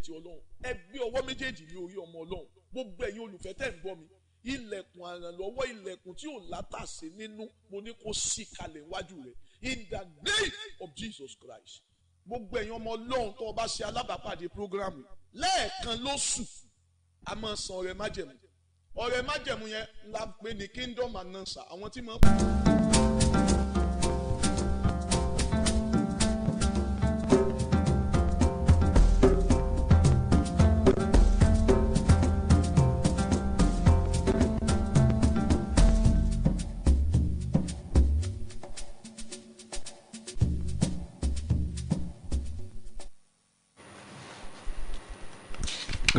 ti Ọlọ́run ẹ gbé ọwọ́ méjèèjì ní orí ọmọ Ọlọ́run gbogbo ẹ̀yin olùfẹ́ tẹ́ ń gbọ́ mi ilẹ̀kùn àrànlọ́wọ́ ilẹ̀kùn tí ò látàsé nínú mo ní kó ṣí kalẹ̀ wájú rẹ̀ in the name of Jesus Christ gbogbo ẹ̀yin ọmọ Ọlọ́run tó o bá ṣe alábàápàdé programu lẹ́ẹ̀kan lóṣù a máa san ọrẹ májẹ̀mú yẹn la pè ní kingdom announcer àwọn tí máa.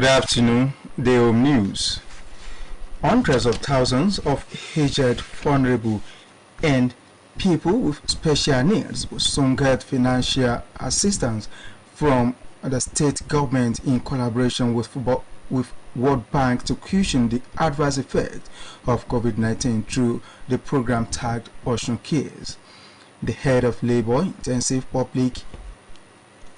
Good afternoon, the Home News. Hundreds of thousands of aged, vulnerable, and people with special needs will soon get financial assistance from the state government in collaboration with World Bank to cushion the adverse effect of COVID-19 through the program tagged Ocean Cares. The head of Labor Intensive Public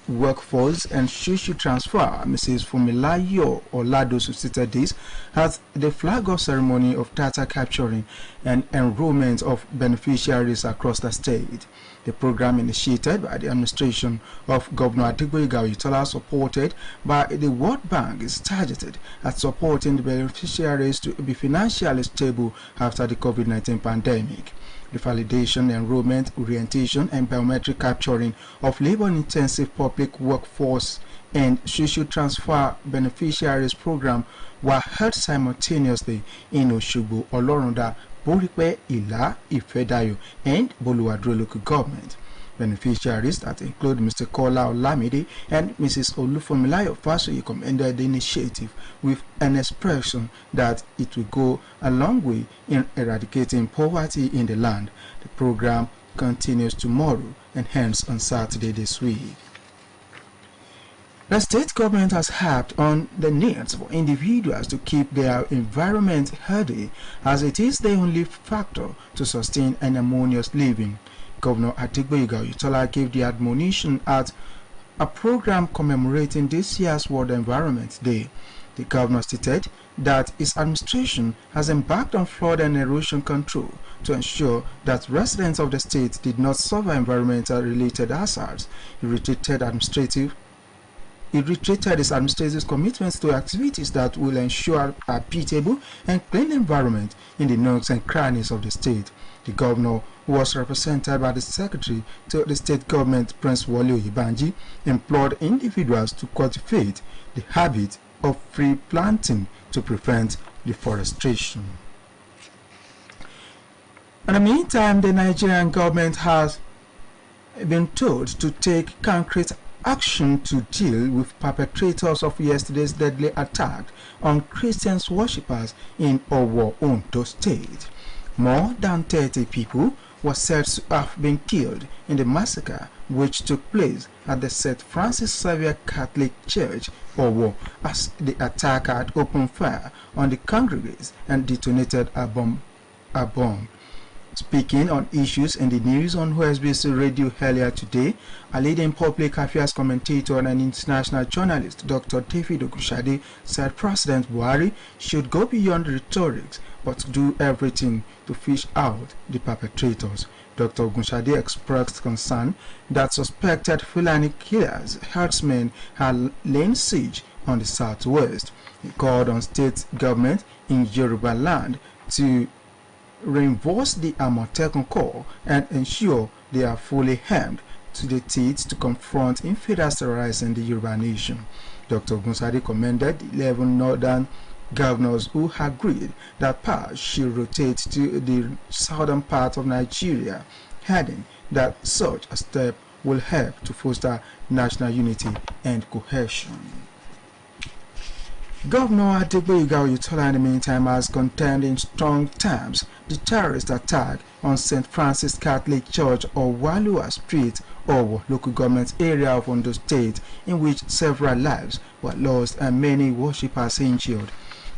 Workforce and Social Transfer, Mrs. Fumilayo Oladosu, stated this at the flag-off ceremony of data capturing and enrollment of beneficiaries across the state. The program, initiated by the administration of Governor Adigboyi Oyetola, supported by the World Bank, is targeted at supporting the beneficiaries to be financially stable after the COVID-19 pandemic. The validation, enrollment, orientation, and biometric capturing of labor-intensive public workforce and social transfer beneficiaries program were held simultaneously in Osogbo, Olorunda, Boripe, Ila, Ifedayo, and Boluwadro local government. Beneficiaries that include Mr. Kola Olamide and Mrs. Olufomilayo Fasoyi commended the initiative with an expression that it will go a long way in eradicating poverty in the land. The program continues tomorrow and ends on Saturday this week. The state government has harped on the needs for individuals to keep their environment healthy, as it is the only factor to sustain an harmonious living. Governor Adigboyi Oyetola gave the admonition at a program commemorating this year's World Environment Day. The governor stated that his administration has embarked on flood and erosion control to ensure that residents of the state did not suffer environmental-related hazards. He reiterated his administrative commitments to activities that will ensure a habitable and clean environment in the nooks and crannies of the state. The governor, who was represented by the secretary to the state government, Prince Wole Oyebanji, implored individuals to cultivate the habit of free planting to prevent deforestation. In the meantime, the Nigerian government has been told to take concrete action to deal with perpetrators of yesterday's deadly attack on Christian worshippers in Owo, Ondo State. More than 30 people were said to have been killed in the massacre which took place at the St. Francis Xavier Catholic Church, Owo, as the attacker had opened fire on the congregants and detonated a bomb. Speaking on issues in the news on OSBC Radio earlier today, a leading public affairs commentator and international journalist, Dr. David Ogunshade, said President Buhari should go beyond rhetoric but do everything to fish out the perpetrators. Dr. Ogunshade expressed concern that suspected Fulani killers, herdsmen, had laid siege on the southwest. He called on state government in Yoruba land to reinforce the Amotekun Corps and ensure they are fully armed to the teeth to confront infidels terrorizing the Yoruba nation. Dr. Ogunshade commended the 11 northern governors who agreed that power should rotate to the southern part of Nigeria, adding that such a step will help to foster national unity and cohesion. Governor Adigboyi Oyetola, in the meantime, has condemned in strong terms the terrorist attack on St. Francis Catholic Church, Owalua Street, Owo, local government area of Ondo State, in which several lives were lost and many worshippers injured.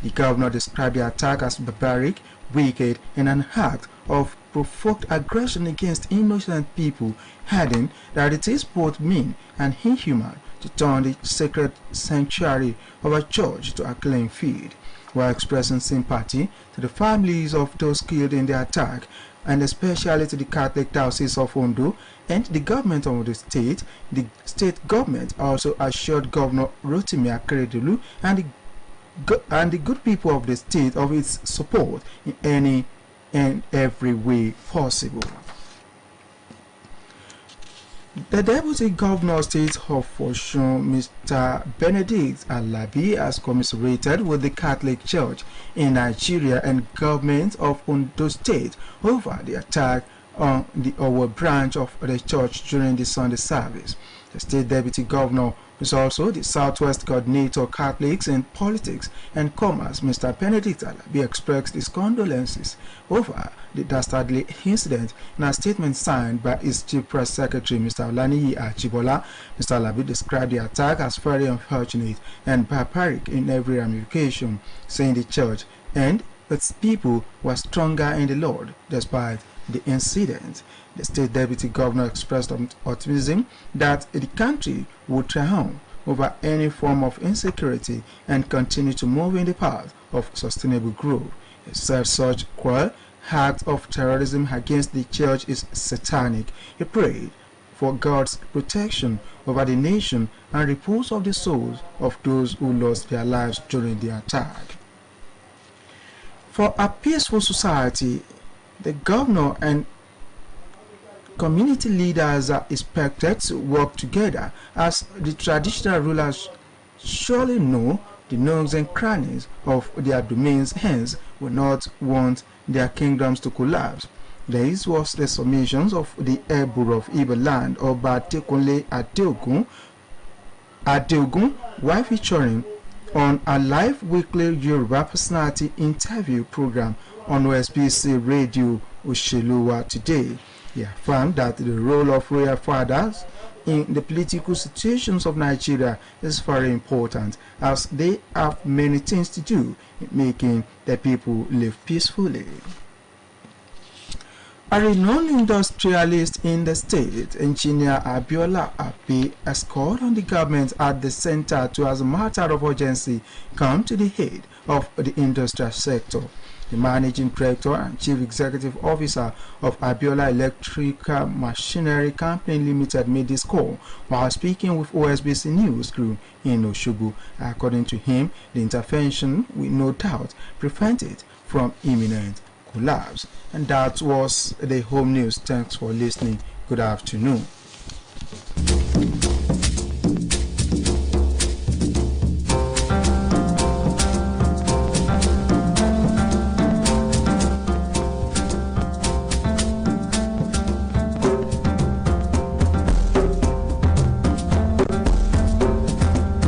The governor described the attack as barbaric, wicked, and an act of provoked aggression against innocent people, adding that it is both mean and inhuman to turn the sacred sanctuary of a church to a killing field, while expressing sympathy to the families of those killed in the attack, and especially to the Catholic Diocese of Ondo and the government of the state government also assured Governor Rotimi Akeredolu and the good people of the state of its support in any and every way possible. The Deputy Governor of State of Osun, Mr. Benedict Alabi, has commiserated with the Catholic Church in Nigeria and government of Ondo State over the attack on the Owo branch of the church during the Sunday service. The State Deputy Governor is also the Southwest Coordinator Catholics in Politics and Commerce. Mr. Benedict Alabi expressed his condolences over the dastardly incident in a statement signed by his Chief Press Secretary, Mr. Olaniyi Ajibola. Mr. Alabi described the attack as very unfortunate and barbaric in every ramification, saying the church and its people were stronger in the Lord despite the incident. The State Deputy Governor expressed optimism that the country would triumph over any form of insecurity and continue to move in the path of sustainable growth. He said such cruel act of terrorism against the church is satanic. He prayed for God's protection over the nation and repose of the souls of those who lost their lives during the attack. For a peaceful society, the governor and community leaders are expected to work together, as the traditional rulers surely know the nooks and crannies of their domains, hence will not want their kingdoms to collapse. This was the summations of the Eburu of Ibo land, Oba Adekunle Adeogun, while featuring on a live weekly Yoruba personality interview program on OSBC Radio Osheluwa today. He affirmed that the role of royal fathers in the political situations of Nigeria is very important, as they have many things to do in making the people live peacefully. A renowned industrialist in the state, Engineer Abiola Ape, has called on the government at the center to, as a matter of urgency, come to the aid of the industrial sector. The managing director and chief executive officer of Abiola Electrical Machinery Company Limited made this call while speaking with OSBC News crew in Osogbo. According to him, the intervention will no doubt prevent it from imminent collapse. And that was the home news. Thanks for listening. Good afternoon.